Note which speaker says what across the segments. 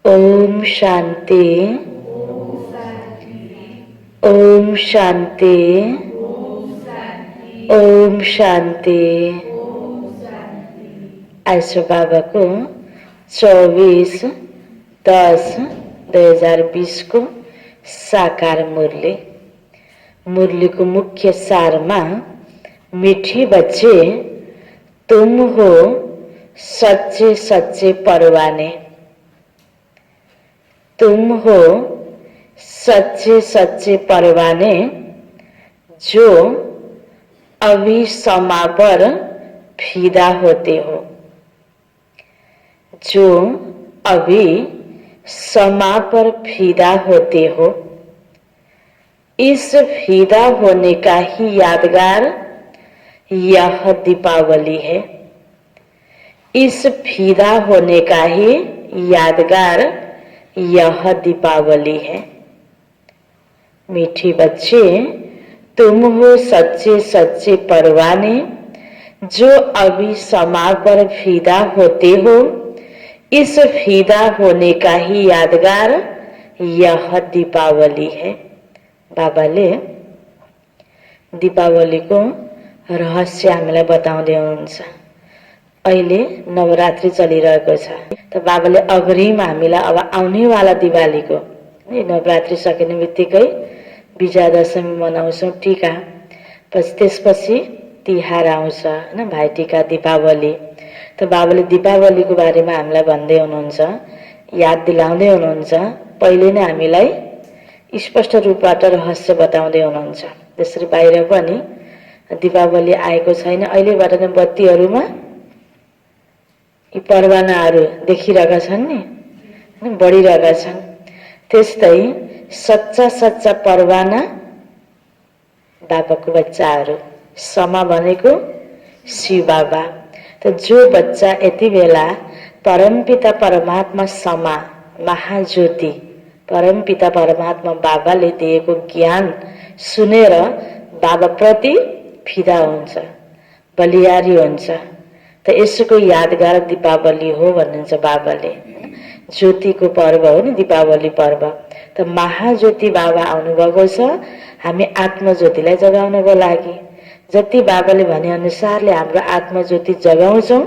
Speaker 1: ओम शांति। ओम शांति। ओम शांति। आज बाबा को 24/10/2020 को साकार मुरली। मुरली को मुख्य सार में मीठे बच्चे तुम हो सच्चे सच्चे परवाने। तुम हो सच्चे सच्चे परवाने जो अभी समा पर फीदा होते हो। जो अभी समा पर फीदा होते हो। इस फीदा होने का ही यादगार यह दीपावली है। इस फीदा होने का ही यादगार यह दीपावली है। मीठी बच्चे तुम हो सच्चे सच्चे परवाने जो अभी समा पर फीदा होते हो। इस फीदा होने का ही यादगार यह दीपावली है। बाबाले दीपावलीको रहस्य हामीलाई बताउँदै हुनुहुन्छ। अहिले नवरात्रि चलिरहेको छ त बाबाले अग्रिम हामीलाई अब आउनेवाला दिवालीको नवरात्रि सकिने बित्तिकै विजयादशमी मनाउँछौँ, टीका, त्यसपछि तिहार आउँछ हैन, भाइटीका, दीपावली। त बाबाले दीपावलीको बारेमा हामीलाई भन्दै हुनुहुन्छ, याद दिलाउँदै हुनुहुन्छ। पहिले नै हामीलाई स्पष्ट रूपबाट रहस्य बताउँदै हुनुहुन्छ। त्यसरी बाहिर पनि दीपावली आएको छैन, अहिलेबाट नै बत्तीहरूमा यी परवानाहरू देखिरहेका छन् नि, बढिरहेका छन्। त्यस्तै सच्चा सच्चा परवाना बाबाको बच्चाहरू। समा भनेको शिव बाबा। त जो बच्चा यति बेला परमपिता परमात्मा समा महाज्योति परमपिता परमात्मा बाबाले दिएको ज्ञान सुनेर बाबा प्रति फिदा हुन्छ, बलियारी हुन्छ, त यसको यादगार दीपावली हो भन्नुहुन्छ बाबाले। ज्योतिको पर्व हो नि दीपावली पर्व। त महाज्योति बाबा आउनुभएको छ हामी आत्मज्योतिलाई जगाउनको लागि। जति बाबाले भने अनुसारले हाम्रो आत्मज्योति जगाउँछौँ,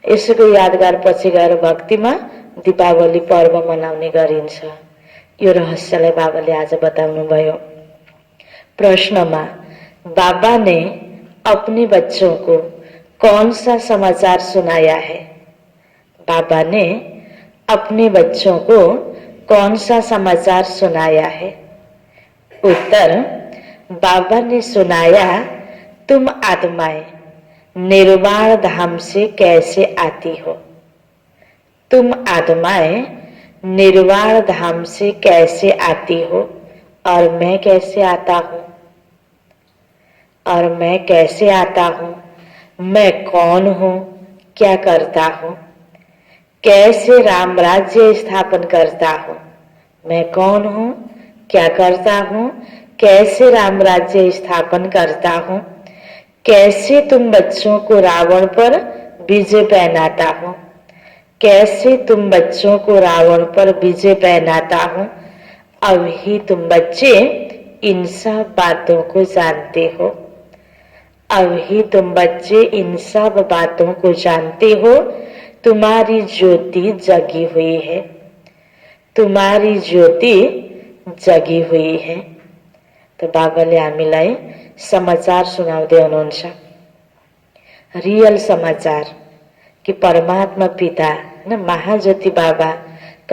Speaker 1: यसको यादगार पछि गएर भक्तिमा दीपावली पर्व मनाउने गरिन्छ। यो रहस्यलाई बाबाले आज बताउनु भयो। प्रश्नमा बाबा ने अपने बच्चों को कौन सा समाचार सुनाया है? बाबा ने अपने बच्चों को कौन सा समाचार सुनाया है? उत्तर, बाबा ने सुनाया तुम आत्माएं निर्वाण धाम से कैसे आती हो। तुम आत्माएं निर्वाण धाम से कैसे आती हो और मैं कैसे आता हूँ। और मैं कैसे आता हूँ, मैं कौन हूँ, क्या करता हूँ, कैसे राम राज्य स्थापन करता हूँ। मैं कौन हूँ, क्या करता हूँ, कैसे राम राज्य स्थापन करता हूँ, कैसे तुम बच्चों को रावण पर विजय पहनाता हूँ, कैसे तुम बच्चों को रावण पर विजय पहनाता हूँ। अभी तुम बच्चे इन सब बातों को जानते हो। अभी तुम बच्चे इन सब बातों को जानते हो। तुम्हारी ज्योति जगी हुई है। तुम्हारी ज्योति जगी हुई है। तो बाबाले हामीलाई समाचार सुनाउँदै हुनुहुन्छ, रियल समाचार कि परमात्मा पिता न महाज्योति बाबा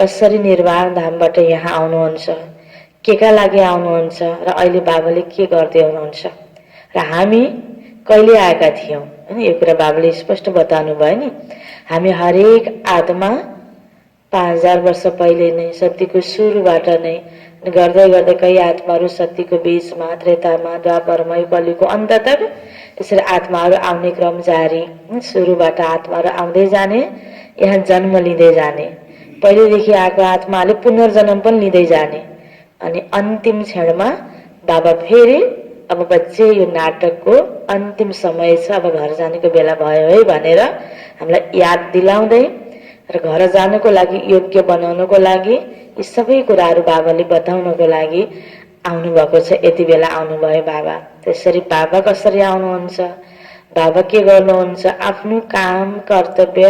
Speaker 1: कसरी निर्वाण धामबाट यहाँ आउनुहुन्छ, केका लागि आउनुहुन्छ र अहिले बाबाले के गर्दै हुनुहुन्छ र हामी कहिले आएका थियौं हैन। यो कुरा बाबाले स्पष्ट बताउनु भयो नि। हामी हरेक आत्मा 5000 वर्ष पहिले नै सत्यको सुरुबाट नै गर्दै गर्दै कई आत्माहरू सत्यको बीचमा, त्रेतामा, द्वापरमा, कलिको अन्त तक त्यसरी आत्माहरू आउने क्रम जारी। सुरुबाट आत्माहरू आउँदै जाने, यहाँ जन्म लिँदै जाने, पहिलेदेखि आएको आत्माले पुनर्जन्म पनि लिँदै जाने अनि अन्तिम क्षणमा बाबा फेरि अब बच्चे यो नाटकको अन्तिम समय छ, अब घर जानेको बेला भयो है भनेर हामीलाई याद दिलाउँदै र घर जानको लागि योग्य बनाउनको लागि यी सबै कुराहरू बाबाले बताउनको लागि आउनुभएको छ। यति बेला आउनुभयो बाबा। त्यसरी बाबा कसरी आउनुहुन्छ, बाबा के गर्नुहुन्छ, आफ्नो काम कर्तव्य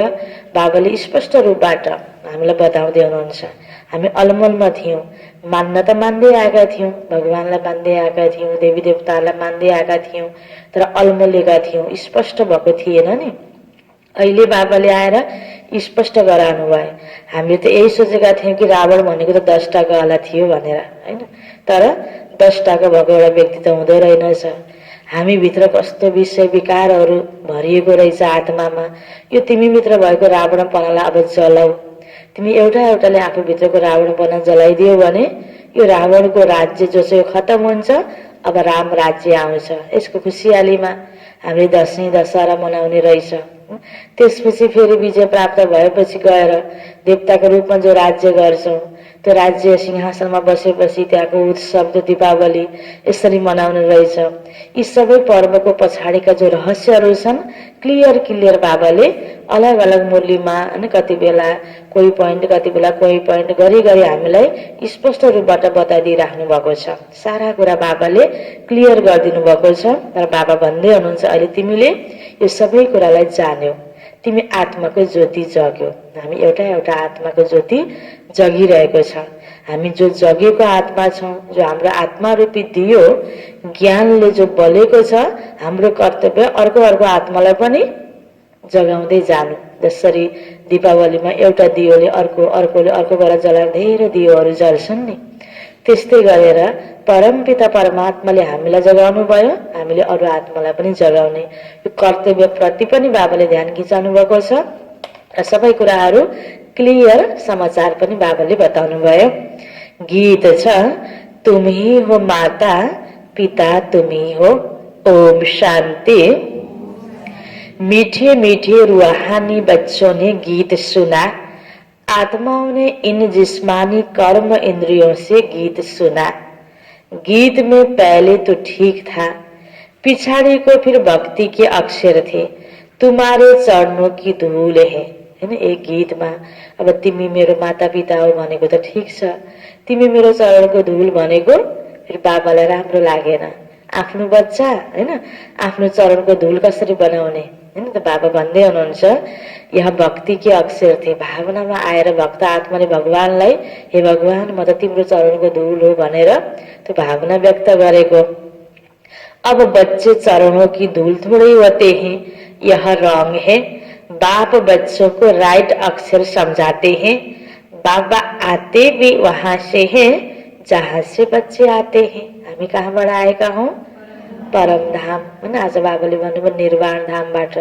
Speaker 1: बाबाले स्पष्ट रूपबाट हामीलाई बताउँदै हुनुहुन्छ। हामी अलमलमा थियौँ, मान्न त मान्दै आएका थियौँ, भगवानलाई मान्दै आएका थियौँ, देवी देवतालाई मान्दै आएका थियौँ, तर अलमलेका थियौँ, स्पष्ट भएको थिएन नि। अहिले बाबाले आएर स्पष्ट गराउनु भयो। हामीले त यही सोचेका थियौँ कि रावण भनेको त 10 टा गहला थियो भनेर, हैन? तर 10 टाको भएको एउटा व्यक्ति त हुँदो रहेनछ। हामीभित्र कस्तो विषय विकारहरू भरिएको रहेछ आत्मामा। यो तिमीभित्र भएको रावणपनालाई अब जलाऊ। तिमी एउटाले आफूभित्रको रावणपना जलाइदियो भने यो रावणको राज्य जो चाहिँ खतम हुन्छ, अब राम राज्य आउँछ। यसको खुसियालीमा हामीले दशैं दशहरा मनाउने रहेछ। त्यसपछि फेरि विजय प्राप्त भएपछि गएर देवताको रूपमा जो राज्य गर्छौँ, त्यो राज्य सिंहासनमा बसेपछि त्यहाँको उत्सव, त्यो दीपावली यसरी मनाउने रहेछ। यी सबै पर्वको पछाडिका जो रहस्यहरू छन्, क्लियर बाबाले अलग अलग मूल्यमा अनि कति बेला कोही पोइन्ट, कति बेला कोही पोइन्ट गरी हामीलाई स्पष्ट रूपबाट बताइदिइराख्नु भएको छ। सारा कुरा बाबाले क्लियर गरिदिनु भएको छ। तर बाबा भन्दै हुनुहुन्छ, अहिले तिमीले यो सबै कुरालाई जान्यौ, तिमी आत्माको ज्योति जग्यौ। हामी एउटा आत्माको ज्योति जगिरहेको छ। हामी जो जगेको आत्मा छौँ, जो हाम्रो आत्मा रूपी दियो ज्ञानले जो बलेको छ, हाम्रो कर्तव्य अर्को आत्मालाई पनि जगाउँदै जानु। जसरी दीपावलीमा एउटा दियोले अर्कोले अर्को गरेर जलाएर धेरै दियोहरू जल्छन् नि, त्यस्तै गरेर परमपिता परमात्माले हामीलाई जगाउनु भयो, हामीले अरू आत्मालाई पनि जगाउने। यो कर्तव्य प्रति पनि बाबाले ध्यान खिचाउनु भएको छ र सबै कुराहरू क्लियर समाचार पनि बाबाले बताउनु भयो। गीत छ, तुम ही हो माता पिता तुम ही हो, ओम शांति। मीठे मीठे रूहानी बच्चों ने गीत सुना, आत्माओं ने इन जिस्मानी कर्म इंद्रियों से गीत सुना। गीत में पहले तो ठीक था, पिछाड़ी को फिर भक्ति के अक्षर थे, तुम्हारे चरणों की धूल है। हैन, एक गीतमा अब तिमी मेरो माता पिता हो भनेको त ठीक छ, तिमी मेरो चरणको धूल भनेको फेरि बाबालाई राम्रो लागेन। आफ्नो बच्चा हैन, आफ्नो चरणको धूल कसरी बनाउने, हैन त बाबा भन्दै हुनुहुन्छ, यहाँ भक्ति के अक्षर थे। भावनामा आएर भक्त आत्माले भगवानलाई, हे भगवान म त तिम्रो चरणको धूल हो भनेर त्यो भावना व्यक्त गरेको। अब बच्चे चरणों की धूल थोड़े होते हैं, यह रॉन्ग है। बाप बच्चों को राइट अक्षर समझाते हैं। बाबा आते भी वहां से हैं जहां से बच्चे आते हैं। हामी कहाँबाट आएका हौं? परमधाम। हैन, आज बाबाले भन्नुभयो निर्वाण धामबाट।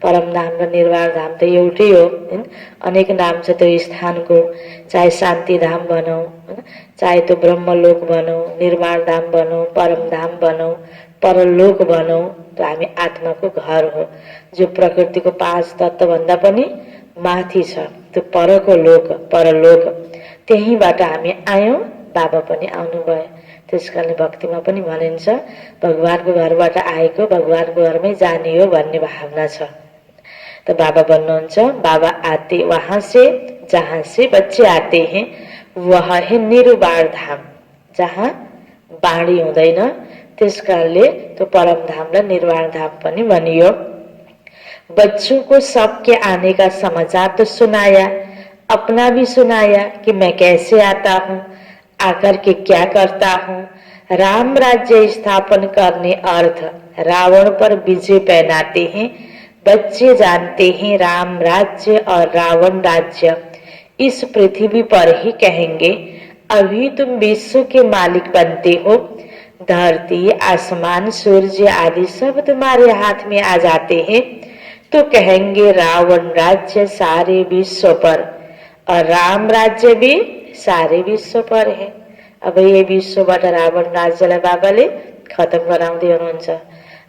Speaker 1: परमधाम र निर्वाण धाम त एउटै हो। हैन, अनेक नाम छ त्यो स्थानको, चाहे शान्ति धाम भनौँ, चाहे त्यो ब्रह्मलोक भनौँ, निर्वाण धाम भनौँ, परमधाम भनौँ, परलोक भनौँ। त्यो हामी आत्माको घर हो, जो प्रकृतिको 5 तत्व भन्दा पनि माथि छ। त्यो परको लोक, परलोक, त्यहीबाट हामी आयौं, बाबा पनि आउनुभयो। त्यसकारणले भक्तिमा पनि भनिन्छ, भगवानको घरबाट आएको भगवानको घरमै जाने हो भन्ने भावना छ। त बाबा भन्नुहुन्छ, बाबा आते वहां से जहां से बच्चे आते हैं, वह है निर्वाण धाम, जहाँ बाणी हुँदैन। त्यसकारणले त्यो परम धाम र निर्वाण धाम पनि भनियो। बच्चों को सबके आने का समाचार तो सुनाया, अपना भी सुनाया कि मैं कैसे आता हूँ, आकर के क्या करता हूँ। राम राज्य स्थापन करने अर्थ रावण पर विजय पहनाते हैं। बच्चे जानते हैं राम राज्य और रावण राज्य इस पृथ्वी पर ही कहेंगे। अभी तुम विश्व के मालिक बनते हो, धरती आसमान सूर्य आदि सब तुम्हारे हाथ में आ जाते हैं, तो कहेंगे रावण राज्य सारे विश्व पर और राम राज्य भी सारे विश्व पर है। अब ये विश्वबाट रावण राज्यलाई बाबाले खत्म गराउँदै हुनुहुन्छ,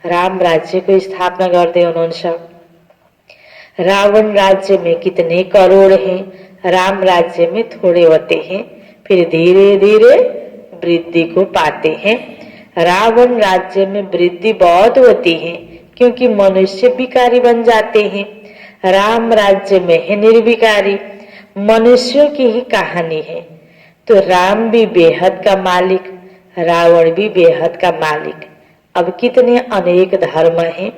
Speaker 1: राम राज्यको स्थापना गर्दै हुनुहुन्छ। रावण राज्य में कितने करोड़ हैं, राम राज्य में थोड़े होते हैं, फिर धीरे धीरे वृद्धि को पाते हैं। रावण राज्य में वृद्धि बहुत होती है क्योंकि मनुष्य विकारी बन जाते हैं। राम राज्य में है निर्विकारी। मनुष्यों की ही कहानी है। तो राम भी बेहद का मालिक, रावण भी बेहद का मालिक। अब कितने अनेक धर्म हैं,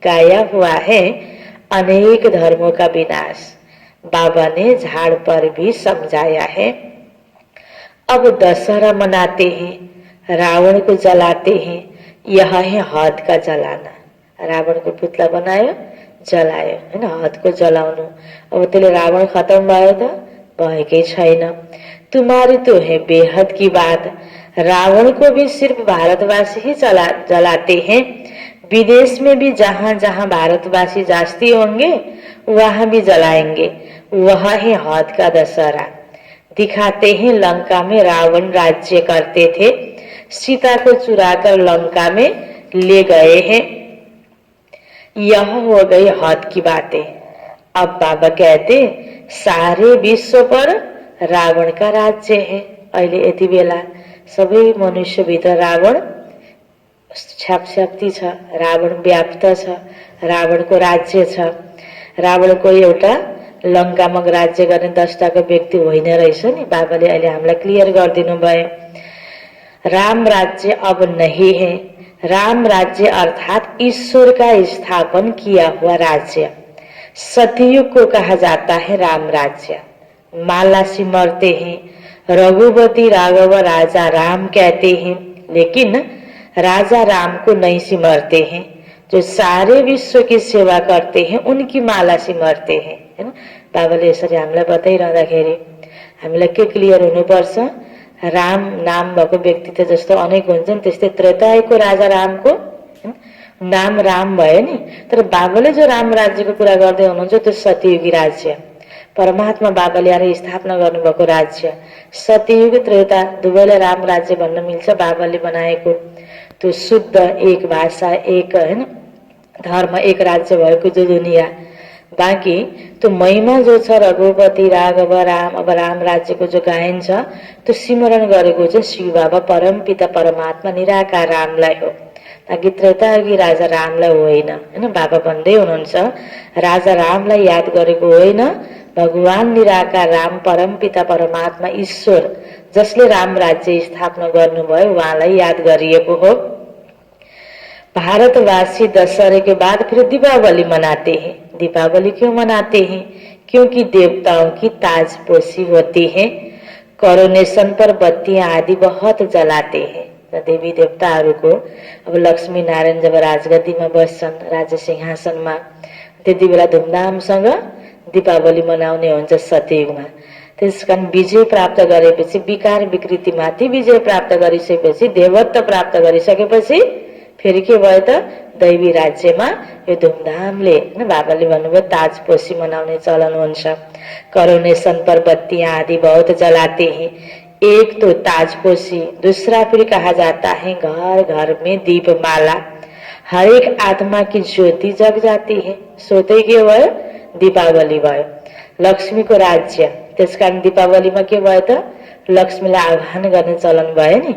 Speaker 1: गाया हुआ है अनेक धर्मों का विनाश। बाबा ने झाड़ पर भी समझाया है। अब दशहरा मनाते हैं, रावण को जलाते हैं। यह है हद का जलाना। रावण को पुतला बनायो, जलायो, है ना, हद को जलाउनु। अब त्यसले रावण खत्म भयो त भएकै छैन। तुम्हारी तो है बेहद की बात। रावण को भी सिर्फ भारतवासी ही जलाते हैं। विदेश में भी जहां जहां भारतवासी जास्ती होंगे वहां भी जलाएंगे। वह है हद का दशहरा। दिखाते हैं लंका में रावण राज्य करते थे, सीता को चुराकर लंका में ले गए हैं। यह हो गई हद की बातें। अब बाबा कहते सारे विश्व पर रावण का राज्य है। अहिले यति बेला सबै मनुष्यभित्र रावण छ्यापछ्याप्ती छ, रावण व्याप्त छ, रावणको राज्य छ। रावणको एउटा लंकामा राज्य गर्ने 10 व्यक्ति होइन रहेछ नि। बाबाले अहिले हामीलाई क्लियर गरिदिनु भयो। राम राज्य अब नहीं है। राम राज्य अर्थात ईश्वर का स्थापन किया हुआ राज्य, सतयुग को कहा जाता है राम राज्य। माला सिमरते हैं, रघुपति राघव राजा राम कहते हैं, लेकिन राजा राम को नहीं सिमरते हैं। जो सारे विश्व की सेवा करते हैं उनकी माला सिमरते हैं, है ना। बाबाले यसरी हामीलाई बताइरहँदाखेरि हामीलाई के क्लियर हुनुपर्छ, राम नाम भएको व्यक्ति त जस्तो अनेक हुन्छन्, त्यस्तै त्रेतायुगको राजा रामको नाम राम भयो नि। तर बाबाले जो राम राज्यको कुरा गर्दै हुनुहुन्छ त्यो सतयुगी राज्य, परमात्मा बाबाले आएर स्थापना गर्नुभएको राज्य। सतयुग त्रेता दुवैलाई राम राज्य भन्न मिल्छ। बाबाले बनाएको त्यो शुद्ध एक भाषा, एक हैन धर्म, एक राज्य भएको जो दुनिया। बाँकी त्यो महिमा जो छ रघुपति राघव राम, अब राम राज्यको जो गायन छ त्यो सिमरण गरेको चाहिँ शिव बाबा परम पिता परमात्मा निराकार रामलाई हो, ताकि त्रेतायुगी राजा रामलाई होइन, हैन। बाबा भन्दै हुनुहुन्छ राजा रामलाई याद गरेको होइन, भगवान निराकार राम परम पिता परमात्मा ईश्वर जसले राम राज्य स्थापना गर्नुभयो उहाँलाई याद गरिएको हो। भारतवासी दशहरे के बाद फिर दीपावली मनाते हैं। दीपावली क्यों मनाते हैं? क्योंकि देवताओं की ताजपोशी होती है। कोरोनेशन पर बत्तियां आदि बहुत जलाते हैं। देवी देवताहरूको अब लक्ष्मी नारायण जब राजगद्दीमा बस्छन्, राज्य सिंहासनमा, त्यति बेला धुमधामसँग दीपावली मनाउने हुन्छ सतयुगमा। त्यसकारण विजय प्राप्त गरेपछि, विकार विकृतिमाथि विजय प्राप्त गरिसकेपछि, देवत्व प्राप्त गरिसकेपछि फेरि के भयो त दैवी राज्यमा यो धुमधामले, हैन, बाबाले भन्नुभयो ताजपोशी मनाउने चलन हुन्छ। कोरोनेशन पर बत्तियां आदि बहुत जलाते हैं। एक तो ताजपोशी, दूसरा फिर कहा जाता है घर घर में दीपमाला। हर एक आत्मा की ज्योति जग जाती है। सोते के भयो दीपावली भयो। लक्ष्मी को राज्य, त्यसकारण दीपावलीमा के भयो त लक्ष्मीलाई आह्वान गर्ने चलन भयो नि।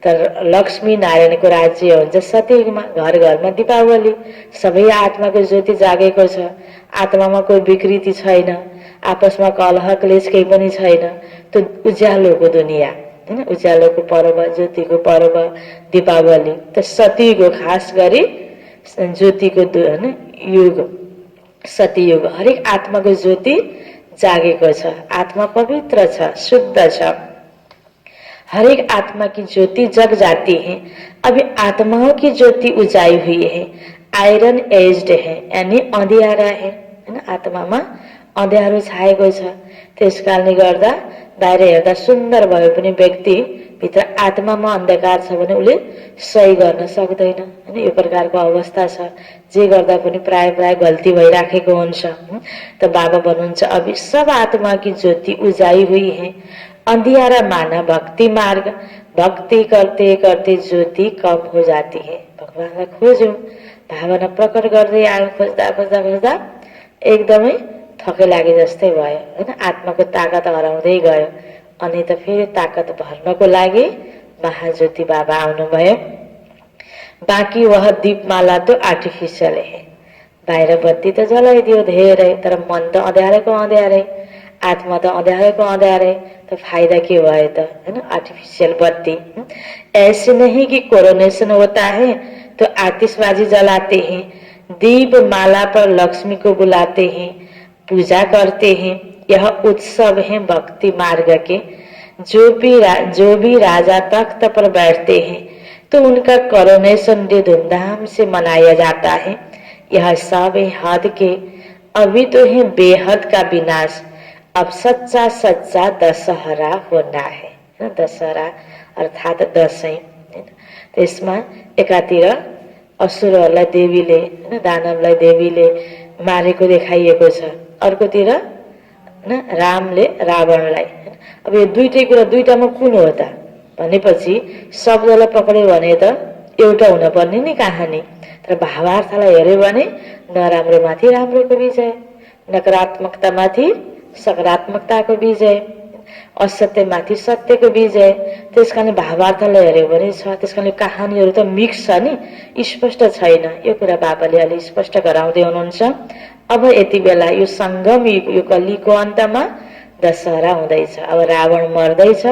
Speaker 1: तर लक्ष्मी नारायणको राज्य हुन्छ सतयुगमा, घर घरमा दीपावली। सबै आत्माको ज्योति जागेको छ, आत्मामा कोही विकृति छैन, आपसमा कलह क्लेश केही पनि छैन। त्यो उज्यालोको दुनिया, हैन, उज्यालोको पर्व, ज्योतिको पर्व दीपावली। त सतयुग हो, खास गरी ज्योतिको हैन युग सतयुग। हरेक आत्माको ज्योति जागेको छ, आत्मा पवित्र छ, शुद्ध छ। हर एक आत्मा की ज्योति जग जाती है। अभी आत्माओं की ज्योति उजाई हुई है, आयरन एज्ड है, यानी अंधियारा है, हैन। आत्मामा अंधियारो छाएको छ। त्यसकारणले गर्दा बाहिर हेर्दा सुन्दर भए पनि व्यक्ति भित्र आत्मामा अन्धकार छ भने उसले सही गर्न सक्दैन, हैन। यो प्रकारको अवस्था छ। जे गर्दा पनि प्राय प्राय गल्ती भइराखेको हुन्छ। त बाबा भन्नुहुन्छ अभी सब आत्मा की ज्योति उजाई हुई है, अंधियारा माना भक्ति मार्ग। भक्ति करते करते ज्योति कम हो जाती है। भगवानलाई खोज्यौं, भावना प्रकट गर्दै आयो, खोज्दा खोज्दा खोज्दा एकदमै थकै लागे जस्तै भयो, हैन। आत्माको ताकत हराउँदै गयो। अनि त फेरि ताकत भर्नको लागि महाज्योति बाबा आउनुभयो। बाँकी वह दीपमाला तो आर्टिफिशियल है। बाहिर बत्ती त जलाइदियो धेरै, तर मन त अँध्यारोको अँध्यारै, आत्मा त अँध्यारोको अँध्यारै, तो फायदा के भयो त, है ना, आर्टिफिशियल बत्ती। ऐसे नहीं कि कोरोनेशन होता है तो आतिशबाजी जलाते हैं, दीप माला पर लक्ष्मी को बुलाते हैं, पूजा करते हैं। यह उत्सव है भक्ति मार्ग के। जो भी राजा तख्त पर बैठते हैं तो उनका कोरोनेशन डे धूमधाम से मनाया जाता है। यह सब है हद के, अभी तो है बेहद का विनाश, अब सच्चा सच्चा दशहरा होना है। दशहरा अर्थात दसैँ। त्यसमा एकातिर असुरहरूलाई देवीले, दानवलाई देवीले मारेको देखाइएको छ, अर्कोतिर रामले रावणलाई। अब यो दुईटै कुरा दुईटामा कुन हो त भनेपछि शब्दलाई पक्रियो भने त एउटा हुन पर्ने नि कहानी, तर भावार्थलाई हेर्यो भने नराम्रोमाथि राम्रोको विजय, नकारात्मकतामाथि सकारात्मकताको विजय, असत्यमाथि सत्यको विजय। त्यसकारण भावार्थलाई हेर्यो भने छ। त्यसकारण कहानीहरू त मिक्स छ नि, स्पष्ट छैन। यो कुरा बाबाले अलि स्पष्ट गराउँदै हुनुहुन्छ। अब यति बेला यो सङ्गम युग, यो कलिको अन्तमा दशहरा हुँदैछ। अब रावण मर्दैछ,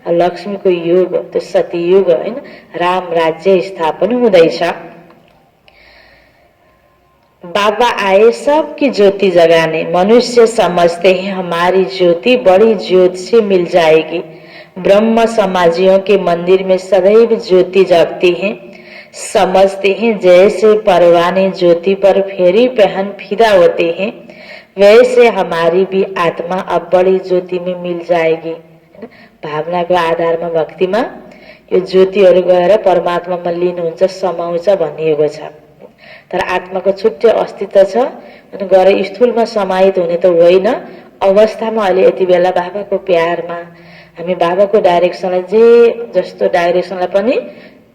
Speaker 1: लक्ष्मीको युग, त्यो सतीयुग, होइन, राम राज्य स्थापन हुँदैछ। बाबा आए सबकी ज्योति जगाने। मनुष्य समझते हैं हमारी ज्योति बड़ी ज्योति से मिल जाएगी। ब्रह्म समाजियों के मंदिर में सदैव ज्योति जगती है। समझते हैं जैसे परवाने ज्योति पर फेरी पहन फिदा होते हैं, वैसे हमारी भी आत्मा अब बड़ी ज्योति में मिल जाएगी। भावनाको आधारमा भक्तिमा यो ज्योतिहरू गएर परमात्मामा लिनुहुन्छ, समाउँछ भनिएको छ। तर आत्माको छुट्टै अस्तित्व छ अनि गएर स्थूलमा समाहित हुने त होइन। अवस्थामा अहिले यति बेला बाबाको प्यारमा हामी बाबाको डाइरेक्सनलाई जस्तो डाइरेक्सनलाई पनि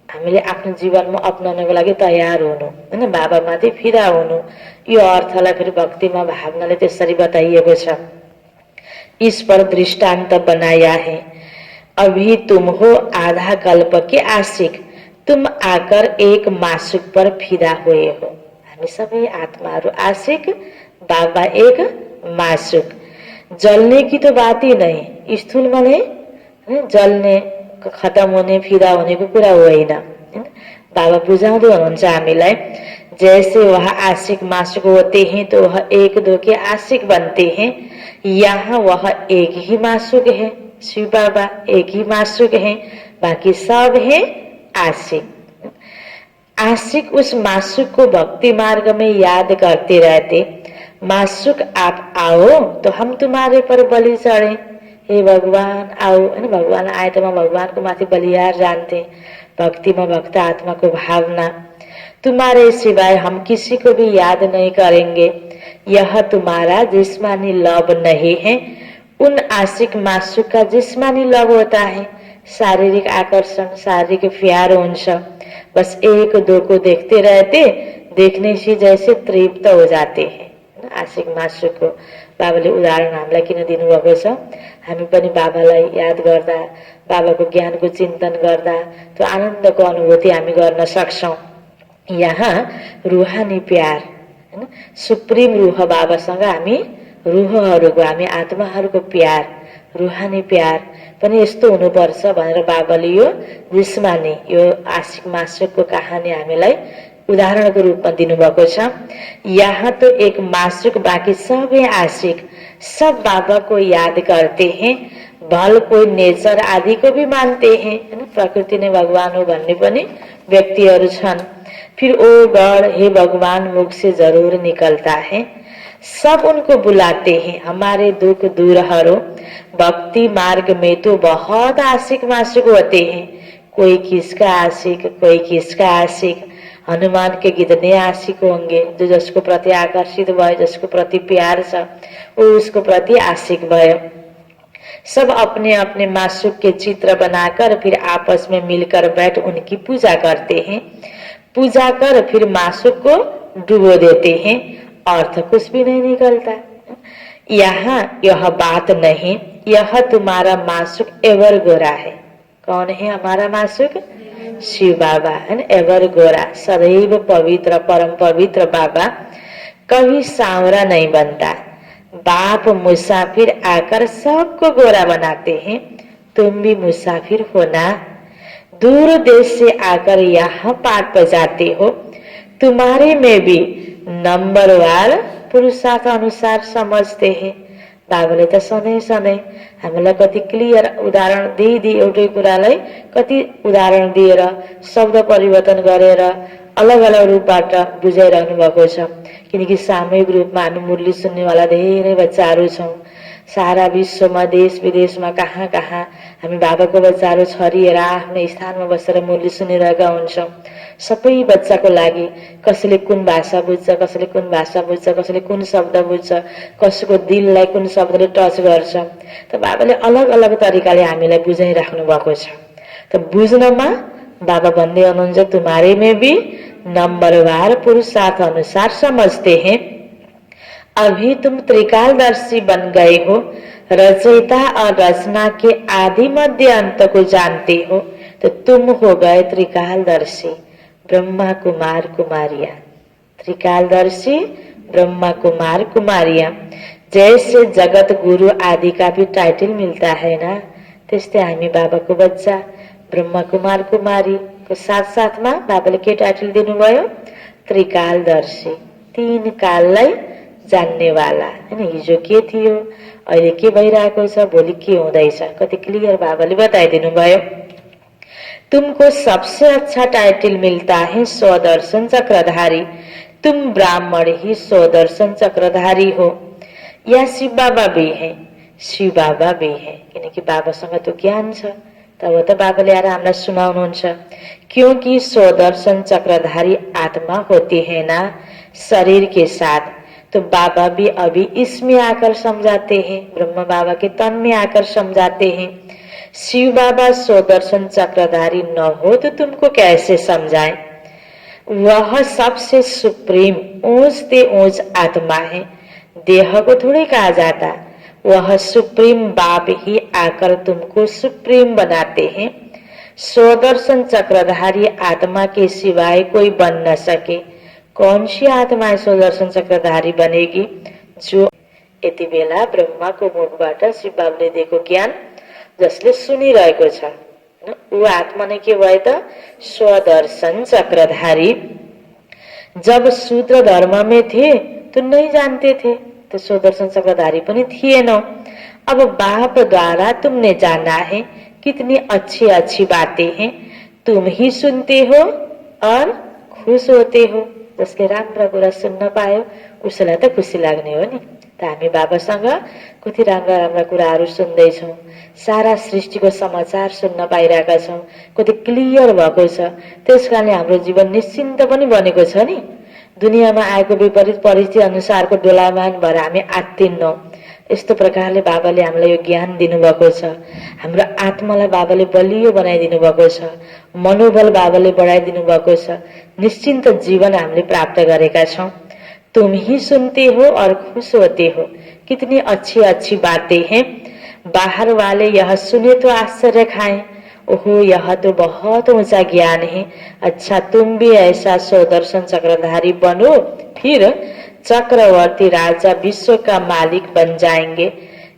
Speaker 1: हामीले आफ्नो जीवनमा अपनाउनको लागि तयार हुनु, हैन, बाबामाथि फिदा हुनु। यो अर्थलाई फेरि भक्तिमा भावनाले त्यसरी बताइएको छ। इस पर दृष्टान्त बनाया है, अभी तुम हो आधा कल्प के आशिक, तुम आकर एक मासुक पर फिदा हुए हो। हामी सबै आत्माहरू आशिक, बाबा एक मासुक। जलने की तो बात ही नहीं, स्थूलमा नै जल्ने, खत्म होने, फिदा होनेको कुरा होइन। बाबा बुझाउँदै हुनुहुन्छ हामीलाई, जैसे वह आशिक मासुक होते हैं तो वह एक दो के आशिक बनते हैं, यहाँ वह एक ही मासुक है। शिव बाबा एक ही मासुक है, बाकी सब है आशिक। आशिक उस मासुक को भक्ति मार्ग में याद करते रहते, मासुक आप आओ तो हम तुम्हारे पर बलि चढ़े। हे भगवान आओ, है ना, भगवान आए तो म भगवानको माथि बलियार जान्थे। भक्तिमा भक्त आत्मा को भावना, तुम्हारे सिवाय हम किसी को भी याद नहीं करेंगे, यह तुम्हारा जिस्मानी लव नहीं है। उन आशिक मासुक का जिस्मानी लव होता है, शारीरिक आकर्षण, शारीरिक प्यार हुन्छ। बस एक दो को देखते रहते, देखने से जैसे तृप्त हो जाते हैं। आशिक मासुकको बाबाले उदाहरण हामीलाई किन दिनुभएको छ, हामी पनि बाबालाई याद गर्दा, बाबाको ज्ञानको चिन्तन गर्दा त्यो आनन्दको अनुभूति हामी गर्न सक्छौं। यहाँ रूहानी प्यार, हैन, सुप्रिम रूह बाबासँग हामी रूहहरूको, हामी आत्माहरूको प्यार, रूहानी प्यार पनि यस्तो हुनुपर्छ भनेर बाबाले यो जिस्मानी, यो आशिक मासुकको कहानी हामीलाई उदाहरणको रूपमा दिनुभएको छ। यहाँ तो एक मासुक, बाकी सब है आशिक। सब बाबा को याद करते हैं, भल कोई नेचर आदि को भी मानते हैं, है ना, प्रकृति ने भगवान हो भन्ने पनि व्यक्तिहरू छन्। फिर ओ गॉड, हे भगवान मुख से जरूर निकलता है, सब उनको बुलाते हैं, हमारे दुख दूर हरो। भक्ति मार्ग में तो बहुत आशिक मासुक होते हैं, कोई किसका आशिक, कोई किसका आशिक। हनुमान के कितने आशिक होंगे, जो जसको प्रति आकर्षित भयो, जसको प्रति प्यार छ, वो उसको प्रति आशिक भयो। सब अपने अपने मासुक के चित्र बनाकर फिर आपस में मिलकर बैठ उनकी पूजा करते हैं। पूजा कर फिर मासुक को डुबो देते हैं, अर्थ कुछ भी नहीं निकलता। यहाँ यह बात नहीं, यह तुम्हारा मासुक एवर गोरा है। कौन है हमारा मासुक? शिव बाबा, है ना, एवर गोरा, सदैव पवित्र, परम पवित्र बाबा। कभी सांवरा नहीं बनता। बाप मुसाफिर आकर सबको गोरा बनाते हैं, तुम भी मुसाफिर हो ना। दूर देश से आकर यहाँ पाठ बजाते हो, तुम्हारे में भी नम्बरवार पुरुषार्थ अनुसार समझते हैं। बाबाले त सधैँ सधैँ हामीलाई कति क्लियर उदाहरण दिई एउटै कुरालाई कति उदाहरण दिएर शब्द परिवर्तन गरेर अलग अलग रूपबाट बुझाइरहनु भएको छ। किनकि सामूहिक रूपमा हामी मुरली सुन्नेवाला धेरै बच्चाहरू छौँ। सारा विश्वमा देश विदेशमा कहाँ कहाँ हामी बाबाको बच्चाहरू छरिएर आफ्नो स्थानमा बसेर मुरली सुनिरहेका हुन्छौँ। सबै बच्चाको लागि कसैले कुन भाषा बुझ्छ, कसैले कुन भाषा बुझ्छ, कसैले कुन शब्द बुझ्छ, कसैको दिललाई कुन शब्दले टच गर्छ, त बाबाले अलग अलग तरिकाले हामीलाई बुझाइराख्नु भएको छ। त बुझ्नमा बाबा भन्दै हुनुहुन्छ तुम्हारे में भी नंबरवार पुरुषार्थ अनुसार समझते हैं। अभी तुम त्रिकालदर्शी बन गए हो, रचयिता और रचना के आदि मध्य अंत को जानते हो, तो तुम हो गए त्रिकालदर्शी ब्रह्मा कुमार कुमारिया। त्रिकालदर्शी ब्रह्मा कुमार कुमारिया। जैसे जगत गुरु आदि का भी टाइटल मिलता है ना, त्यस्तै हामी बाबाको बच्चा ब्रह्मा कुमार कुमारी को साथ साथमा बाबाले के टाइटल दिनुभयो? त्रिकालदर्शी, तीन काललाई जान्नेवाला। हैन, हिजो के थियो, अहिले के भइरहेको छ, भोलि के हुँदैछ, कति क्लियर बाबाले बताइदिनु भयो। तुमको सबसे अच्छा टाइटल मिलता है स्वदर्शन चक्रधारी। तुम ब्राह्मण ही स्वदर्शन चक्रधारी हो। या शिव बाबा भी है, शिव बाबा भी है, किनकि बाबासँग तो ज्ञान छ। तब त बाबाले आएर हामीलाई सुनाउनुहुन्छ, क्योंकि स्वदर्शन चक्रधारी आत्मा होती है ना शरीर के साथ, तो बाबा भी अभी इसमें आकर समझाते हैं, ब्रह्मा बाबा के तन में आकर समझाते हैं। शिव बाबा स्वदर्शन चक्रधारी न हो तो तुमको कैसे समझाएं? वह सबसे सुप्रीम ऊंच ते ऊंच आत्मा है, देह को थोड़ी कहा जाता। वह सुप्रीम बाप ही आकर तुमको सुप्रीम बनाते हैं। स्वदर्शन चक्रधारी आत्मा के सिवाय कोई बन न सके। कौन सी आत्मा स्वदर्शन चक्रधारी बनेगी? जो यति बेला ब्रह्माको मुखबाट शिव बाबुले दिएको ज्ञान जसले सुनिरहेको छ, ऊ आत्मा नै के भयो त? स्वदर्शन चक्रधारी। जब शूद्र धर्म में थे तो नहीं जानते थे, तो स्वदर्शन चक्रधारी पनि थिएनौ। अब बाप द्वारा तुमने जाना है, कितनी अच्छी अच्छी बातें हैं, तुम ही सुनते हो और खुश होते हो। जसले राम्रा कुरा सुन्न पायो उसलाई त खुसी लाग्ने हो नि। त हामी बाबासँग कति राम्रा राम्रा कुराहरू सुन्दैछौँ, सारा सृष्टिको समाचार सुन्न पाइरहेका छौँ, कति क्लियर भएको छ। त्यसकारणले हाम्रो जीवन निश्चिन्त पनि बनेको छ नि। दुनियाँमा आएको विपरीत परिस्थिति अनुसारको डोलायमान भएर हामी आत्तिन्नौँ। यस्तो प्रकारले बाबाले हामीलाई यो ज्ञान दिनुभएको छ। हाम्रो आत्मालाई बाबाले बलियो बनाइदिनु भएको छ, मनोबल बाबाले बढाइदिनु भएको छ, निश्चिन्त जीवन हामीले प्राप्त गरेका छौँ। तुम ही सुनते हो और खुश होते हो, कितनी अच्छी अच्छी बातें हैं। बाहर वाले यह सुने तो आश्चर्य खाएं, ओहो यह तो बहुत ऊंचा ज्ञान है। अच्छा तुम भी ऐसा स्वदर्शन चक्रधारी बनो, फिर चक्रवर्ती राजा विश्व का मालिक बन जाएंगे।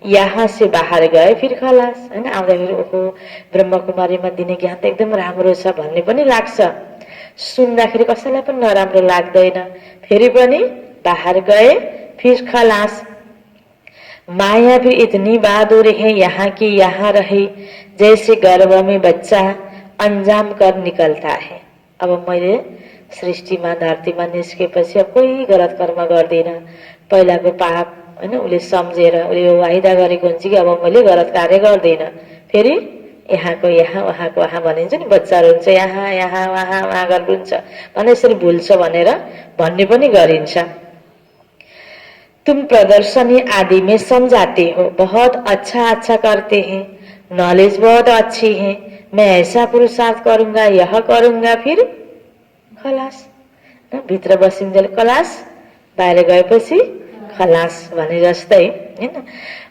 Speaker 1: यहाँ से बाहर गए फिर खलास। हैन, आउँदाखेरि ओहो ब्रह्मकुमारीमा दिने ज्ञान त एकदम राम्रो छ भन्ने पनि लाग्छ। सुन्दाखेरि कसैलाई पनि नराम्रो लाग्दैन। फेरि पनि बाहर गए फिर खलास। माया भी इतनी बहादुर है यहाँ की यहाँ रही, जैसे गर्भ में बच्चा अंजाम कर निकलता है। अब मैले सृष्टिमा धरतीमा निस्केपछि अब कोही गलत कर्म गर्दिन। पहिलाको पाप हैन उसले सम्झेर उसले वाइदा गरेको हुन्छ कि अब मैले गलत कार्य गर्दिन। फेरि यहाँको यहाँ वहाँको वहाँ भनिन्छ नि, बच्चाहरू हुन्छ यहाँ यहाँ वहाँ वहाँ गर्नुहुन्छ भने यसरी भुल्छ भनेर भन्ने पनि गरिन्छ। तुम प्रदर्शनी आदि में समझाते हो, बहुत अच्छा अच्छा करते हैं, नॉलेज बहुत अच्छी है। मैं ऐसा पुरुषार्थ करूंगा, यह करूंगा, फिर खलास। भित्र बसिन्जेल खलास, बाहिर गएपछि खलास भने जस्तै हैन।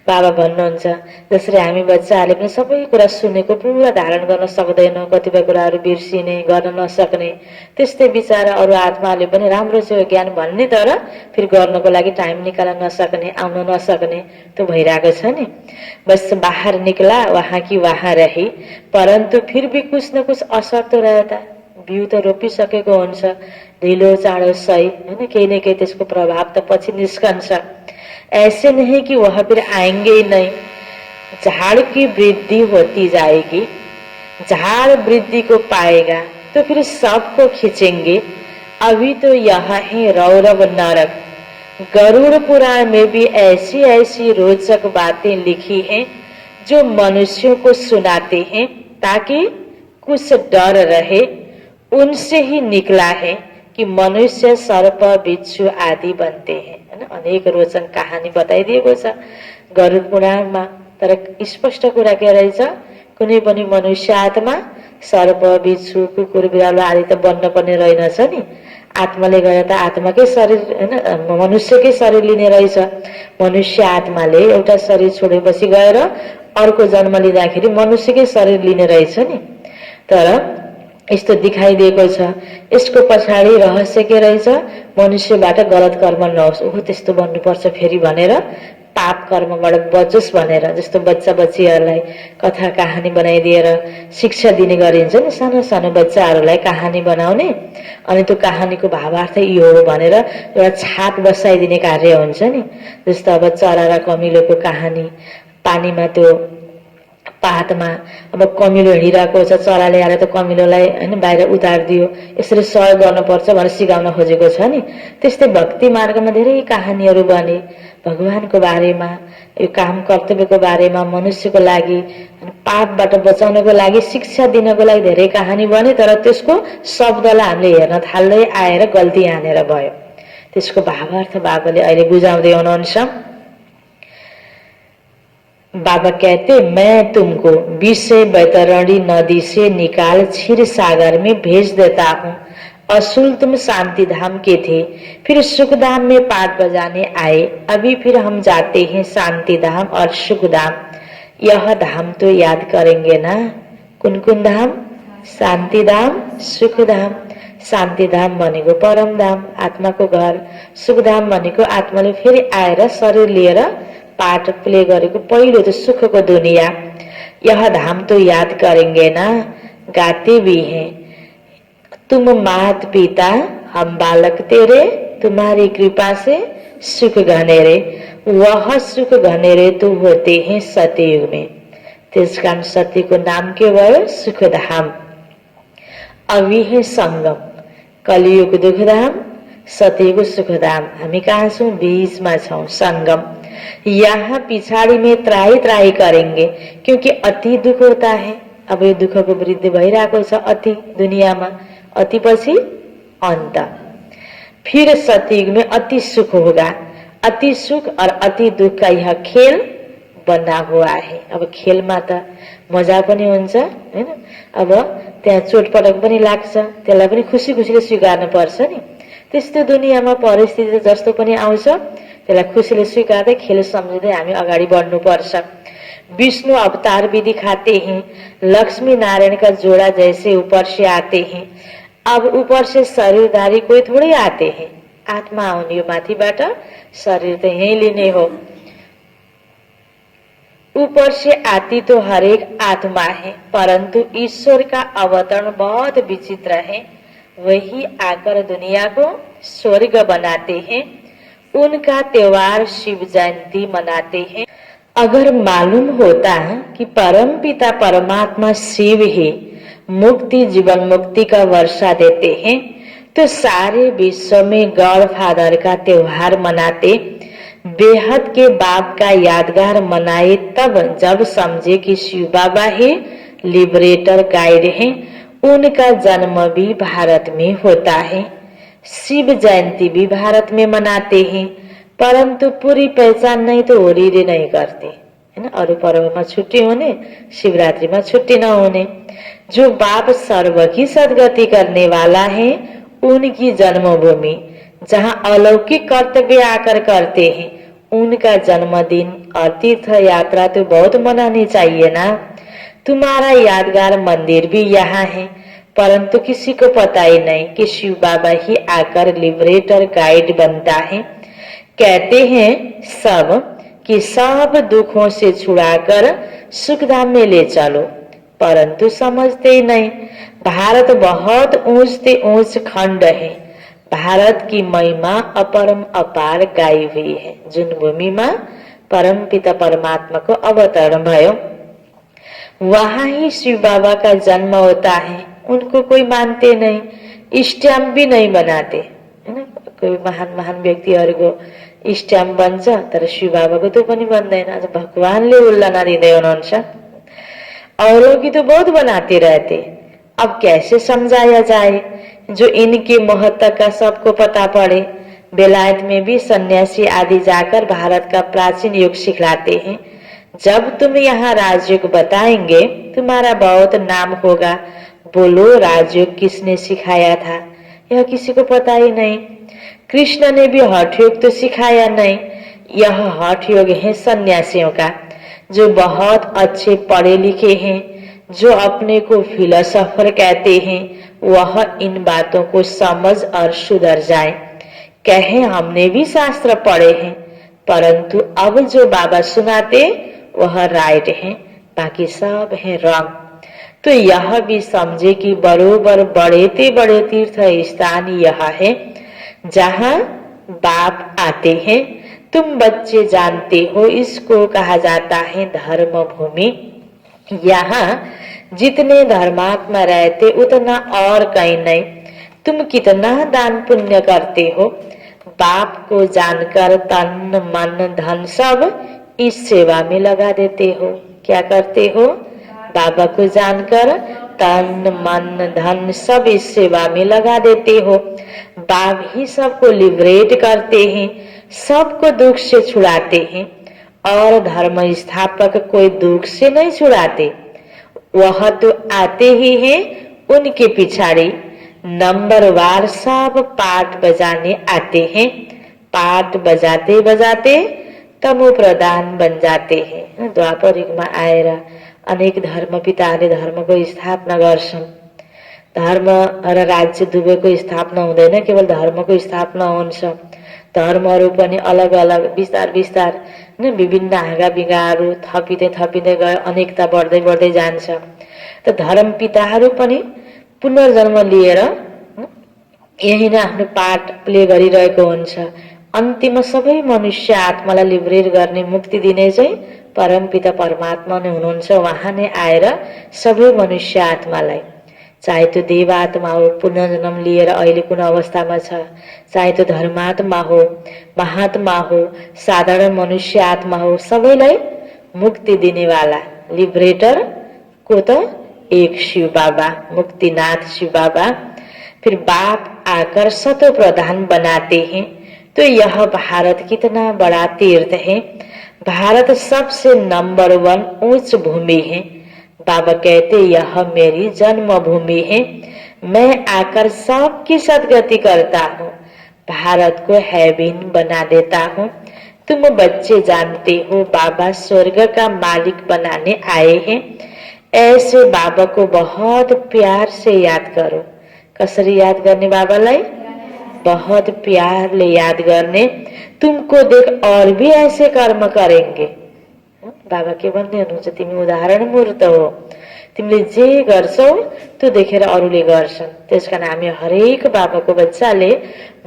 Speaker 1: बाबा भन्नुहुन्छ जसरी हामी बच्चाहरूले पनि सबै कुरा सुनेको पुरा धारण गर्न सक्दैनौँ, कतिपय कुराहरू बिर्सिने, गर्न नसक्ने, त्यस्तै बिचारा अरू आत्माले पनि राम्रो छ ज्ञान भन्ने तर फेरि गर्नको लागि टाइम निकाल्न नसक्ने, आउन नसक्ने, त्यो भइरहेको छ नि। बस बाहर निकला वहाँ कि वहाँ रही, परन्तु फिर भी कुछ न कुछ असर तो रहता। बिउ त रोपिसकेको हुन्छ, ढिलो चाँडो सही हैन, केही न केही त्यसको प्रभाव त पछि निस्कन्छ। ऐसे नहीं कि वह फिर आएंगे ही नहीं। झाड़ की वृद्धि होती जाएगी, झाड़ वृद्धि को पाएगा तो फिर सबको खींचेंगे। अभी तो यह है रौरव नरक। गरुड़ पुराण में भी ऐसी ऐसी रोचक बातें लिखी हैं जो मनुष्यों को सुनाते हैं ताकि कुछ डर रहे। उनसे ही निकला है कि मनुष्य सर्प बिच्छू आदि बनते हैं। अनेक रोचक कहानी बताइदिएको छ गरुड पुराणमा। तर स्पष्ट कुरा के रहेछ, कुनै पनि मनुष्य आत्मा सर्प बिच्छू कुकुर बिरालो आदि त बन्न पर्ने रहेनछ नि। आत्माले गएर त आत्माकै शरीर हैन, मनुष्यकै शरीर लिने रहेछ। मनुष्य आत्माले एउटा शरीर छोडेपछि गएर अर्को जन्म लिँदाखेरि मनुष्यकै शरीर लिने रहेछ नि। तर यस्तो दिखाइदिएको छ। यसको पछाडि रहस्य के रहेछ, मनुष्यबाट गलत कर्म नहोस्, ओहो त्यस्तो बन्नुपर्छ फेरि भनेर पाप कर्मबाट बचोस् भनेर। जस्तो बच्चा बच्चीहरूलाई कथा कहानी बनाइदिएर शिक्षा दिने गरिन्छ नि, सानो सानो बच्चाहरूलाई कहानी बनाउने, अनि त्यो कहानीको भावार्थ यो हो भनेर एउटा छाप बसाइदिने कार्य हुन्छ नि। जस्तो अब चरा र कमिलोको कहानी, पानीमा त्यो पातमा अब कमिलो हिँडिरहेको छ, चराले आएर त कमिलोलाई हैन बाहिर उतारिदियो, यसरी सहयोग गर्नुपर्छ भनेर सिकाउन खोजेको छ नि। त्यस्तै भक्ति मार्गमा धेरै कहानीहरू बने, भगवानको बारेमा, यो काम कर्तव्यको बारेमा, मनुष्यको लागि पापबाट बचाउनको लागि शिक्षा दिनको लागि धेरै कहानी बने। तर त्यसको शब्दलाई हामीले हेर्न थाल्दै आएर गल्ती हानेर भयो। त्यसको भावार्थ बाबाले अहिले बुझाउँदै हुनुहुन्छ। बाबा कहते, मैं तुमको विषय बैतरणी नदी से निकाल क्षीर सागर में भेज देता हूँ। असूल तुम शांति धाम के थे, फिर सुख धाम में पाठ बजाने आए। अभी फिर हम जाते हैं शांति धाम और सुख धाम। यह धाम तो याद करेंगे ना? कुन कुन धाम? शांति धाम, सुख धाम। शान्ति धाम भनेको परम धाम, आत्माको घर। सुख धाम भनेको आत्माले फेरि आएर शरीर लिएर पाठ प्ले गरेको पहिलो त सुखको दुनिया। यह धाम तो याद करेंगे ना? गाते भी हैं, तुम मात पिता हम बालक तेरे, तुम्हारी कृपा से सुख घनेरे। वह सुख घनेरे तो होते हैं सतयुग में। त्यस कारण सत्यको नाम के भयो? सुख धाम। अभी है संगम, कलियुग दुख धाम, सत्यको सुख धाम। हामी कहाँ छौं? बीचमा छौं, संगम। यहाँ पिछाड़ी में त्राही त्राही करेंगे क्योंकि अति दुख होता है। अब यो दुखको वृद्धि भइरहेको छ अति दुनियाँमा, अति पछि अन्त। फिर सतयुग में अति सुख होगा। अति सुख और अति दुख का यह खेल बना हुआ है। अब खेलमा त मजा पनि हुन्छ हैन, अब त्यहाँ चोटपटक पनि लाग्छ, त्यसलाई पनि खुसी खुसीले स्वीकार्नु पर्छ नि। त्यस्तो दुनियाँमा परिस्थिति जस्तो पनि आउँछ, त्यसलाई खुसीले स्वीकार्दै खेल सम्झिँदै हामी अगाडि बढ्नुपर्छ। विष्णु अवतार भी दिखाते हैं, लक्ष्मी नारायण का जोड़ा जैसे ऊपर से आते हैं। अब ऊपर से शरीरधारी कोही थोड़े आते हैं, आत्मा आउने हो माथिबाट, शरीर त यही लिने हो। ऊपर से आती तो हरेक आत्मा है, परंतु ईश्वर का अवतरण बहुत विचित्र है। वही आकर दुनिया को स्वर्ग बनाते हैं। उनका त्योहार शिव जयंती मनाते हैं। अगर मालूम होता कि परम पिता परमात्मा शिव ही मुक्ति जीवन मुक्ति का वर्षा देते हैं, तो सारे विश्व में गॉड फादर का त्योहार मनाते, बेहद के बाप का यादगार मनाए। तब जब समझे कि शिव बाबा ही लिबरेटर गाइड हैं, उनका जन्म भी भारत में होता है। शिव जयंती भी भारत में मनाते हैं, परंतु पूरी पहचान नहीं तो होली नहीं करते है ना। अरू पर्वमा छुट्टी होने, शिवरात्रि में छुट्टी न होने। जो बाप सर्व की सदगति करने वाला है, उनकी जन्मभूमि जहाँ अलौकिक कर्तव्य आकर करते हैं, उनका जन्मदिन और तीर्थ यात्रा तो बहुत मनानी चाहिए ना। तुम्हारा यादगार मंदिर भी यहाँ है, परंतु किसी को पता ही नहीं कि शिव बाबा ही आकर लिबरेटर गाइड बनता है। कहते हैं सब कि सब दुखों से छुड़ाकर सुखधाम में ले चलो, परंतु समझते ही नहीं। भारत बहुत ऊंच से ऊंच खंड है। भारत की महिमा अपरम अपार गाई हुई है। जुन भूमि में परम पिता परमात्मा को अवतरण भयो, वहां ही शिव बाबा का जन्म होता है। उनको कोई मानते नहीं, स्टैम्प भी नहीं बनाते, है ना। कोही महान महान व्यक्तिहरूको स्टैम्प बन्छ, तर शिव बाबाको त्यो पनि बन्दैन। आज भगवानले उल्ला नदिँदै हुनुहुन्छ। औरों की तो बहुत बनाते रहते। अब कैसे समझाया जाए जो इनके महत्व का सबको पता पड़े। बेलायत में भी सन्यासी आदि जाकर भारत का प्राचीन युग सिखलाते हैं। जब तुम यहाँ राजयोग बताएंगे तुम्हारा बहुत नाम होगा। बोलो राजयोग किसने सिखाया था, यह किसी को पता ही नहीं। कृष्ण ने भी हठ योग तो सिखाया नहीं। यह हठ योग है सन्यासियों का, जो बहुत अच्छे पढ़े लिखे हैं, जो अपने को फिलोसोफर कहते हैं, वह इन बातों को समझ और सुधर जाए। कहे हमने भी शास्त्र पढ़े हैं, परंतु अब जो बाबा सुनाते वह राइट है, बाकी सब है रॉन्ग। तो यह भी समझे कि बरोबर बढ़ते बड़े तीर्थ स्थान यह है जहाँ बाप आते हैं। तुम बच्चे जानते हो इसको कहा जाता है धर्म भूमि। यहाँ जितने धर्मात्मा रहते उतना और कहीं नहीं। तुम कितना दान पुण्य करते हो, बाप को जानकर तन मन धन सब इस सेवा में लगा देते हो। क्या करते हो? बाबा को जानकर तन मन धन सब इस सेवा में लगा देते हो। बाप ही सबको लिबरेट करते हैं, सबको दुख से छुड़ाते हैं। और धर्म स्थापक कोई दुख से नहीं छुड़ाते, वह तो आते ही हैं उनके पिछाड़ी। नंबर वार सब पाठ बजाने आते हैं। पाठ बजाते बजाते तमो प्रधान बन जाते हैं। द्वापर युगमा आएर अनेक धर्म पिताले धर्मको स्थापना गर्छन्। धर्म र राज्य दुवैको स्थापना हुँदैन, केवल धर्मको स्थापना हुन्छ। धर्महरू पनि अलग अलग बिस्तार बिस्तार विभिन्न हाँगा बिगाहरू थपिँदै गए, अनेकता बढ्दै बढ्दै जान्छ। त धर्म पिताहरू पनि पुनर्जन्म लिएर यही नै आफ्नो पार्ट प्ले गरिरहेको हुन्छ। अन्तिममा सबै मनुष्य आत्मालाई लिबरेट गर्ने मुक्ति दिने चाहिँ परम पिता परमात्मा नै हुनुहुन्छ। उहाँ नै आएर सबै मनुष्य आत्मालाई, चाहे त्यो देवात्मा हो पुनर्जन्म लिएर अहिले कुन अवस्थामा छ, चाहे त्यो धर्मात्मा हो महात्मा हो साधारण मनुष्य आत्मा हो, सबैलाई मुक्ति दिनेवाला लिबरेटर को तो एक शिव बाबा, मुक्तिनाथ शिव बाबा। फिर बाप आकर सतो प्रधान बनाते हैं। तो यह भारत कितना बड़ा तीर्थ है। भारत सबसे नंबर 1 ऊंच भूमि है। बाबा कहते यह मेरी जन्मभूमि है, मैं आकर सबकी सदगति करता हूँ, भारत को हेवन बना देता हूँ। तुम बच्चे जानते हो बाबा स्वर्ग का मालिक बनाने आए हैं। ऐसे बाबा को बहुत प्यार से याद करो। कसरी याद गर्ने बाबालाई? बहुत प्यार ले याद करने। तुमको देख और भी ऐसे कर्म करेंगे। बाबा के भन्ने हुनुहुन्छ, तिमी उदाहरण मूर्त हो, तिमीले जे गर्छौ त्यो देखेर अरूले गर्छन्। त्यसकारण हामी हरेक बाबाको बच्चाले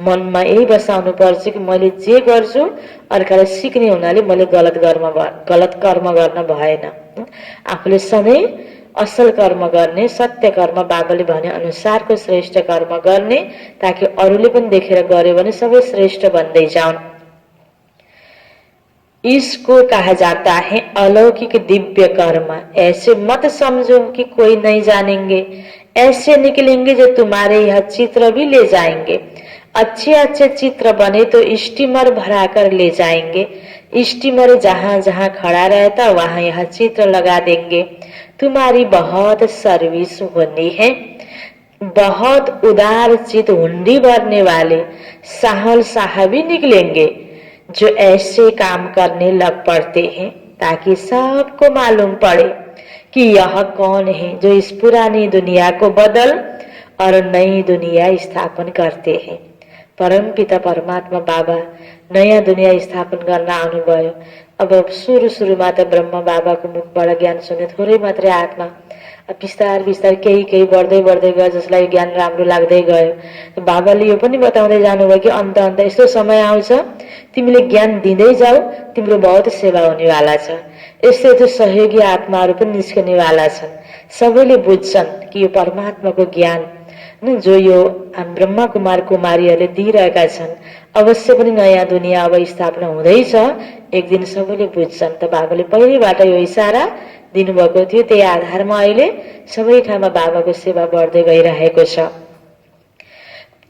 Speaker 1: मनमा यही बसाउनु पर्छ कि मैले जे गर्छु अर्कालाई सिक्ने हुनाले मैले गलत कर्म गर्न भएन। आफूले सधैँ असल कर्म गर्ने, सत्य कर्म बाबाले भने अनुसारको श्रेष्ठ कर्म गर्ने, ताकि अरूले पनि देखेर गर्यो भने सबै श्रेष्ठ बन्दै जाउन्। इसको कहा जाता है अलौकिक दिव्य कर्म। ऐसे मत समझो कि कोई नहीं जानेंगे, ऐसे निकलेंगे जो तुम्हारे यह चित्र भी ले जाएंगे। अच्छे अच्छे चित्र बने तो स्टीमर भरा कर ले जाएंगे। स्टीमर जहां जहां खड़ा रहता वहां यह चित्र लगा देंगे। तुम्हारी बहुत सर्विस होनी है। बहुत उदार चित हुंडी भरने वाले साहल साहबी निकलेंगे। जो ऐसे काम करने लग पड़ते हैं ताकि सबको मालूम पड़े कि यह कौन है जो इस पुरानी दुनिया को बदल और नई दुनिया स्थापन करते हैं। परमपिता परमात्मा बाबा नयाँ दुनिया स्थापन गर्न आउनुभयो। अब सुरुमा त ब्रह्म बाबाको मुखबाट ज्ञान सुने थोरै मात्रै आत्मा, बिस्तार बिस्तार केही बढ्दै बढ्दै गयो, जसलाई ज्ञान राम्रो लाग्दै गयो। बाबाले यो पनि बताउँदै जानुभयो कि अन्त यस्तो समय आउँछ तिमीले ज्ञान दिँदै जाऊ, तिम्रो बहुत सेवा हुनेवाला छ। यस्तो सहयोगी आत्माहरू पनि निस्कनेवाला छन्। सबैले बुझ्छन् कि यो परमात्माको ज्ञान जो यो ब्रह्मा कुमार कुमारीहरूले दिइरहेका छन्, अवश्य पनि नयाँ दुनिया अब स्थापना हुँदैछ, एक दिन सबैले बुझ्छन्। त बाबाले पहिलेबाट यो इसारा दिनुभएको थियो। त्यही आधारमा अहिले सबै ठाउँमा बाबाको सेवा बढ्दै गइरहेको छ।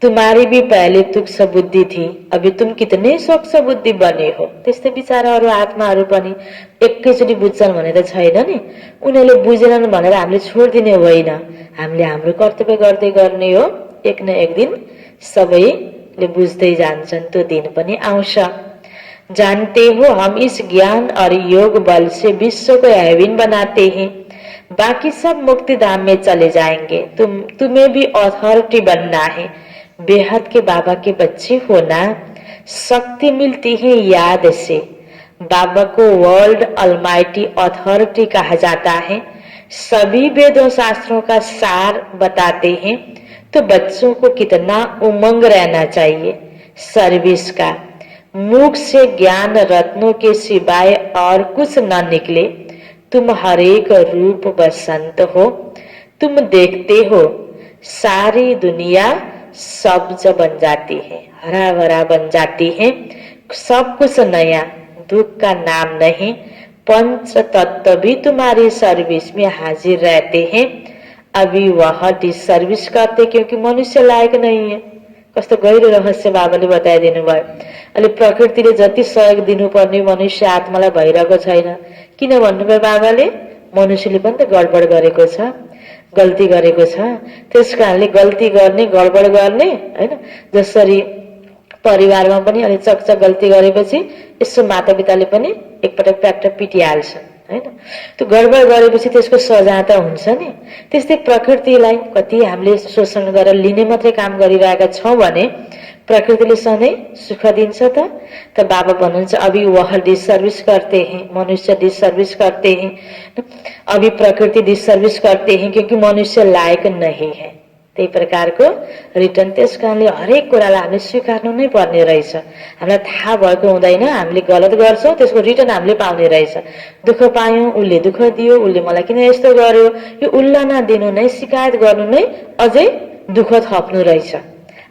Speaker 1: तुम्हारी भी पहले तुक्ष बुद्धि थी, अभी तुम कितने सूक्ष्म बुद्धि बने हो। त्यस्तै बिचाराहरू आत्माहरू पनि एकैचोटि बुझ्छन् भने त छैन नि। उनीहरूले बुझेनन् भनेर हामीले छोडिदिने होइन, हामीले हाम्रो कर्तव्य गर्दै गर्ने हो। एक न एक दिन सबैले बुझ्दै जान्छन्, त्यो दिन पनि आउँछ। जानते हो हम इस ज्ञान और योग बल से विश्व को हेवन बनाते हैं, बाकी सब मुक्ति धाम में चले जाएंगे। तुम्हें भी अथॉरिटी बनना है, बेहद के बाबा के बच्चे होना। शक्ति मिलती है याद से, बाबा को वर्ल्ड अलमाइटी अथॉरिटी कहा जाता है। सभी वेदों शास्त्रों का सार बताते हैं, तो बच्चों को कितना उमंग रहना चाहिए सर्विस का। मुख से ज्ञान रत्नों के सिवाय और कुछ न निकले। तुम हरेक रूप बसंत हो, तुम देखते हो सारी दुनिया सब्ज बन जाती है, हरा भरा बन जाती है, सब कुछ नया, दुख का नाम नहीं। पंच तत्व भी तुम्हारी सर्विस में हाजिर रहते हैं। अभी वह डिसर्विस करते क्योंकि मनुष्य लायक नहीं है। कस्तो गहिरो रहस्य बाबाले बताइदिनु भयो। अहिले प्रकृतिले जति सहयोग दिनुपर्ने मनुष्य आत्मालाई भइरहेको छैन। किन भन्नुभयो बाबाले? मनुष्यले पनि त गडबड गरेको छ, गल्ती गरेको छ। त्यस कारणले गल्ती गर्ने, गडबड गर्ने, हैन? जसरी परिवारमा पनि अलि चकचक गल्ती गरेपछि यसो मातापिताले पनि एकपटक प्याकटक पिटिहाल्छन्, हैन? त्यो गडबड गरेपछि त्यसको सजा त हुन्छ नि। त्यस्तै प्रकृतिलाई कति हामीले शोषण गरेर लिने मात्रै काम गरिरहेका छौं भने प्रकृतिले सधैँ सुख दिन्छ त बाबा भन्नुहुन्छ अभी वह डिसर्विस करते हैं, मनुष्य डिसर्विस करते हैं। अभी प्रकृति डिसर्विस करते हैं क्योंकि मनुष्य लायक नहीं है। त्यही प्रकारको रिटर्न। त्यस कारणले हरेक कुरालाई हामीले स्वीकार्नु नै पर्ने रहेछ। हामीलाई थाहा भएको हुँदैन, हामीले गलत गर्छौं, त्यसको रिटर्न हामीले पाउने रहेछ। दुःख पायौं, उसले दुःख दियो, उसले मलाई किन यस्तो गर्यो, यो उल्ला नदिनु नै, शिकायत गर्नु नै अझै दुःख थप्नु रहेछ।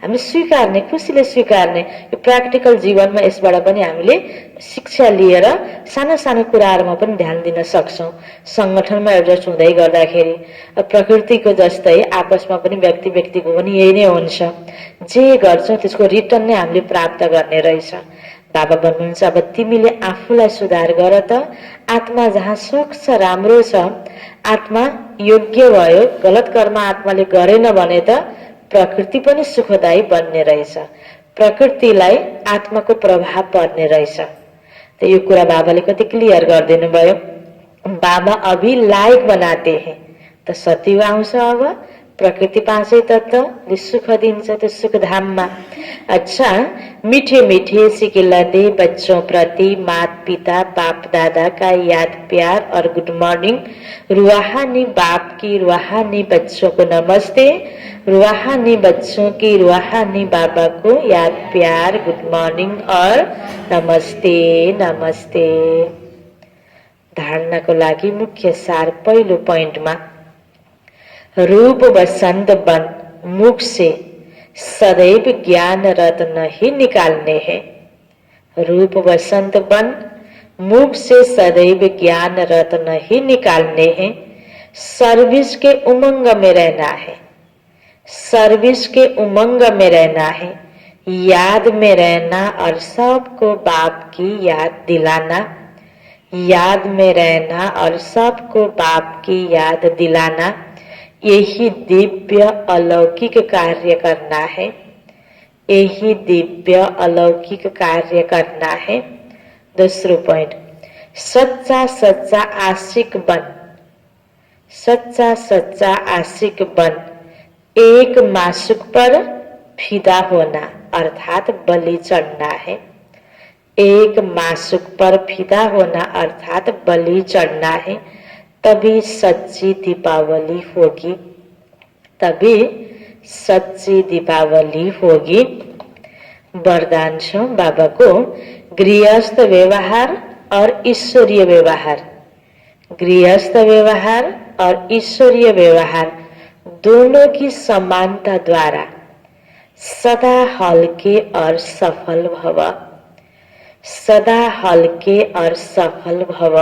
Speaker 1: हामीले स्वीकार्ने, खुसीले स्वीकार्ने। यो प्र्याक्टिकल जीवनमा यसबाट पनि हामीले शिक्षा लिएर सानो सानो कुराहरूमा पनि ध्यान दिन सक्छौं। संगठनमा एडजस्ट हुँदै गर्दाखेरि प्रकृतिको जस्तै आपसमा पनि व्यक्ति व्यक्तिको पनि यही नै हुन्छ। जे गर्छौं त्यसको रिटर्न नै हामीले प्राप्त गर्ने रहेछ। बाबा भन्नुहुन्छ अब तिमीले आफूलाई सुधार गर त। आत्मा जहाँ स्वच्छ राम्रो छ, आत्मा योग्य भयो, गलत कर्म आत्माले गरेन भने त प्रकृति पनि सुखदायी बन्ने रहेछ, प्रकृतिलाई आत्माको प्रभाव पर्ने रहेछ। त यो कुरा बाबाले कति क्लियर गरिदिनु भयो। बाबा अभी लायक बनाते हैं, त सत्य आउँछ। अब प्रकृति पाँचै तत्त्वले सुख दिन्छ त्यो सुखधाममा। अच्छा, मीठे मीठे सिकिलते बच्चों प्रति माता पिता बाप दादा का याद प्यार और गुड मॉर्निंग। रूहानी बाप की रूहानी बच्चों को नमस्ते, रूहानी बच्चों की रूहानी बाबा को याद प्यार गुड मॉर्निंग और नमस्ते नमस्ते। धारणाको लागि मुख्य सार पहिलो पोइन्टमा, रूप बसंत बन, मुख से सदैव ज्ञान रत्न ही निकालने हैं। रूप बसंत बन, मुख से सदैव ज्ञान रत्न ही निकालने हैं। सर्विस के उमंग में रहना है, सर्विस के उमंग में रहना है, याद में रहना और सबको बाप की याद दिलाना। याद में रहना और सबको बाप की याद दिलाना, यही दिव्य अलौकिक कार्य करना है। यही दिव्य अलौकिक कार्य करना है। दूसरा पॉइंट, सच्चा सच्चा आशिक बन, सच्चा सच्चा आशिक बन, एक मासूक पर फिदा होना अर्थात बलि चढ़ना है। एक मासूक पर फिदा होना अर्थात बलि चढ़ना है, तभी सच्ची दीपावली होगी, तभी सच्ची दीपावली होगी। वरदान छ बाबा को, गृहस्थ व्यवहार और ईश्वरीय व्यवहार, गृहस्थ व्यवहार और ईश्वरीय व्यवहार दोनों की समानता द्वारा सदा हल्के और सफल भव, सदा हल्के और सफल भव।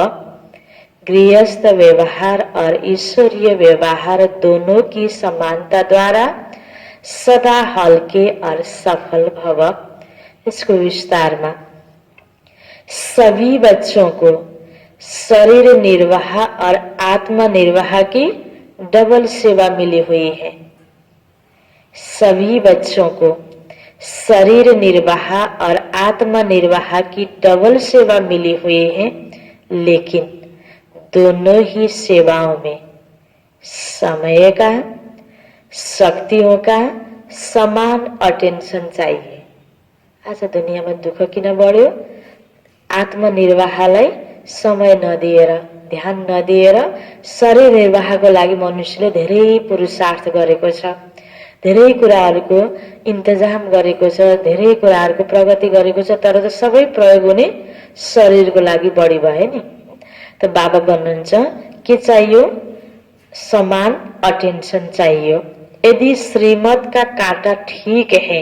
Speaker 1: गृहस्थ व्यवहार और ईश्वरीय व्यवहार दोनों की समानता द्वारा सदा हल्के और सफल भव। इसको विस्तार में, सभी बच्चों को शरीर निर्वाह और आत्म निर्वाह की डबल सेवा मिली हुई है। सभी बच्चों को शरीर निर्वाह और आत्म निर्वाह की डबल सेवा मिली हुई है, लेकिन दोनों ही सेवाओं में समय का, शक्तियों का समान अटेंशन चाहिए। आज दुनिया में दुख किन बढ्यो? आत्मनिर्वाहलाई समय नदिएर, ध्यान नदिएर शरीर निर्वाहको लागि मनुष्यले धेरै पुरुषार्थ गरेको छ, धेरै कुराहरूको इन्तजाम गरेको छ, धेरै कुराहरूको प्रगति गरेको छ, तर त सबै प्रयोग हुने शरीरको लागि बढी भयो नि। त बाबा भन्नुहुन्छ के चाहियो? समान अटेंशन चाहिए। यदि श्रीमत का कांटा ठीक है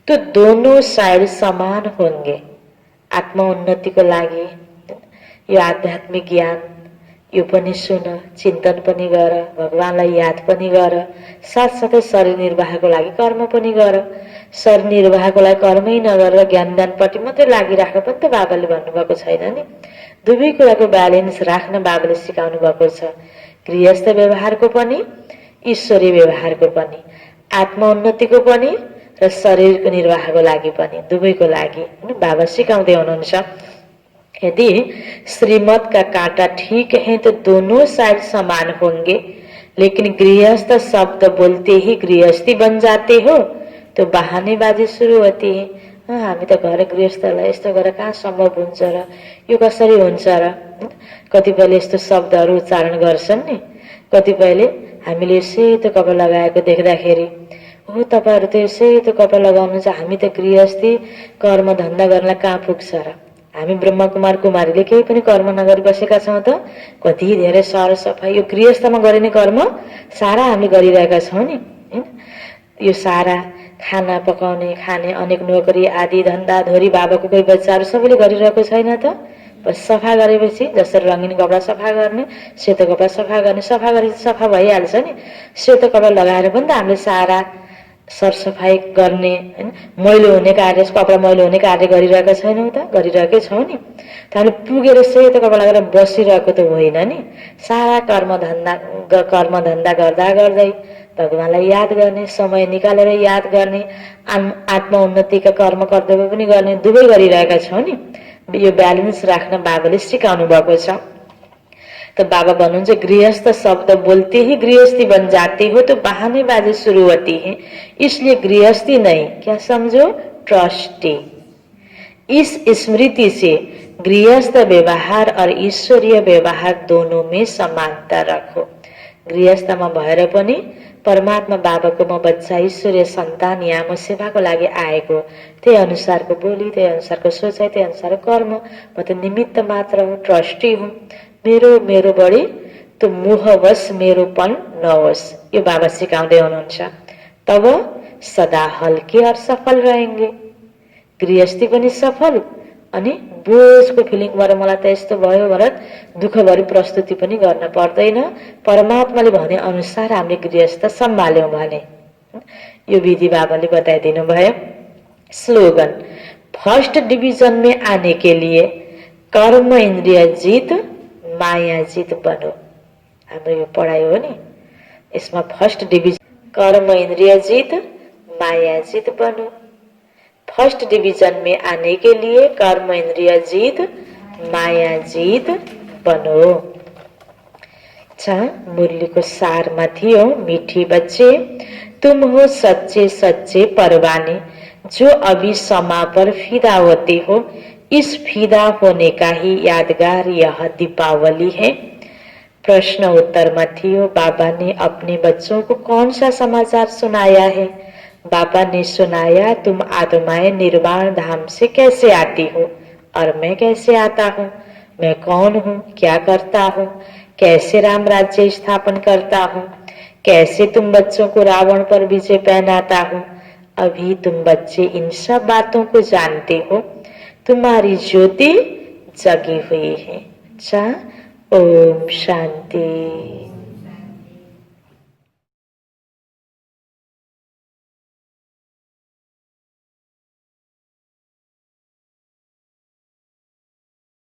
Speaker 1: तो दोनों साइड समान होंगे। आत्मा उन्नति को लागि यो आध्यात्मिक ज्ञान यो पनि सुन, चिन्तन पनि गर, भगवानलाई याद पनि गर, साथसाथै शरीर निर्वाहको लागि कर्म पनि गर। शरीर निर्वाहको लागि कर्मै नगरेर ज्ञानदानपट्टि मात्रै लागिराख्न पनि त बाबाले भन्नुभएको छैन नि। दुवै कुराको ब्यालेन्स राख्न बाबाले सिकाउनु भएको छ। गृहस्थ व्यवहारको पनि, ईश्वरीय व्यवहारको पनि, आत्म उन्नतिको पनि र शरीरको निर्वाहको लागि पनि, दुवैको लागि बाबा सिकाउँदै हुनुहुन्छ। यदि श्रीमत का कांटा ठीक है तो दोनों साइड समान होंगे, लेकिन गृहस्थ शब्द बोलते ही गृहस्थी बन जाते हो तो बहानेबाजी शुरू होती है। हामी त घर गृहस्थलाई यस्तो गरेर कहाँ सम्भव हुन्छ र, यो कसरी हुन्छ र। कतिपयले यस्तो शब्दहरू उच्चारण गर्छन् नि। कतिपयले हामीले सेतो कपडा लगाएको देख्दाखेरि, हो तपाईहरु त सेतो कपडा लगाउनुहुन्छ, हामी त गृहस्थी कर्म धन्दा गर्न कहाँ पुग्छ र। हामी ब्रह्मकुमार कुमारीले केही पनि कर्म नगरी बसेका छौं त। कति धेरै सरसफाई यो गृहस्थमा गरिने कर्म सारा हामी गरिरहेका छौं नि। यो सारा खाना पकाउने, खाने, अनेक नोकरी आदि धन्दा धोरी बाबाको कोही बच्चाहरू सबैले गरिरहेको छैन त। बस सफा गरेपछि जसरी रङ्गिन कपडा सफा गर्ने, सेतो कपडा सफा गर्ने, सफा गरेपछि सफा भइहाल्छ नि। सेतो कपडा लगाएर पनि त हामीले सारा सरसफाई गर्ने, हैन, मैलो हुने कार्य, कपडा मैलो हुने कार्य गरिरहेका छैनौं त, गरिरहेकै छौं नि। त हामीले पुगेर सेतो कपडा लगाएर बसिरहेको त होइन नि। सारा कर्मधन्दा गर्दा गर्दै भगवानलाई याद गर्ने, समय निकालेर याद गर्ने, आत्म उन्नतिका कर्म कर्तव्य पनि गर्ने, दुवै गरिरहेका छौं नि। यो ब्यालेन्स राख्न बाबाले सिकाउनु भएको छ। तो बाबा भन्नुहुन्छ गृहस्थ शब्द बोलते ही गृहस्थी बन जाते हो तो बहानेबाजी शुरू होती है, इसलिए गृहस्थी नहीं, क्या समझो, ट्रस्टी। इस स्मृति से गृहस्थ व्यवहार और ईश्वरीय व्यवहार दोनों में समानता रखो। गृहस्थमा भएर पनि परमात्मा बाबाको म बच्चा ईश्वरीय सन्तान यहाँ म सेवाको लागि आएको, त्यही अनुसारको बोली, त्यही अनुसारको सोचाइ, त्यही अनुसारको कर्म, म त निमित्त मात्र हुँ, ट्रस्टी हुँ। मेरो बढी तो मोहवश मेरोपन नहोस्, यो बाबा सिकाउँदै हुनुहुन्छ। तब सदा हल्के और सफल रहेंगे। गृहस्थी पनि सफल अनि बोझको फिलिङ भएर मलाई त यस्तो भयो भनेर दुःखभरि प्रस्तुति पनि गर्न पर्दैन। परमात्माले भने अनुसार हामीले गृहस्थ सम्हाल्यौं भने। यो विधि बाबाले बताइदिनु भयो। स्लोगन, फर्स्ट डिवीजन में आने के लिए कर्म इंद्रिय जीत माया जीत बनो। हाम्रो यो पढाइ हो नि, यसमा फर्स्ट डिभिजन कर्म इन्द्रिय जीत माया जीत बनो। फर्स्ट डिवीजन में आने के लिए कर्म इंद्रिय जीत माया जीत बनो। अच्छा, मुरली को सार मथियो मीठी बच्चे, तुम हो सच्चे सच्चे परवाने, जो अभी समा पर फिदा होते हो। इस फिदा होने का ही यादगार यह दीपावली है। प्रश्न उत्तर मथियो, बाबा ने अपने बच्चों को कौन सा समाचार सुनाया है? बाबा ने सुनाया, तुम आत्माएं निर्वाण धाम से कैसे आती हो और मैं कैसे आता हूँ। मैं कौन हूँ, क्या करता हूँ, कैसे राम राज्य स्थापन करता हूँ, कैसे तुम बच्चों को रावण पर विजय पहनाता हूँ। अभी तुम बच्चे इन सब बातों को जानते हो। तुम्हारी ज्योति जगी हुई है। अच्छा, ओम शांति।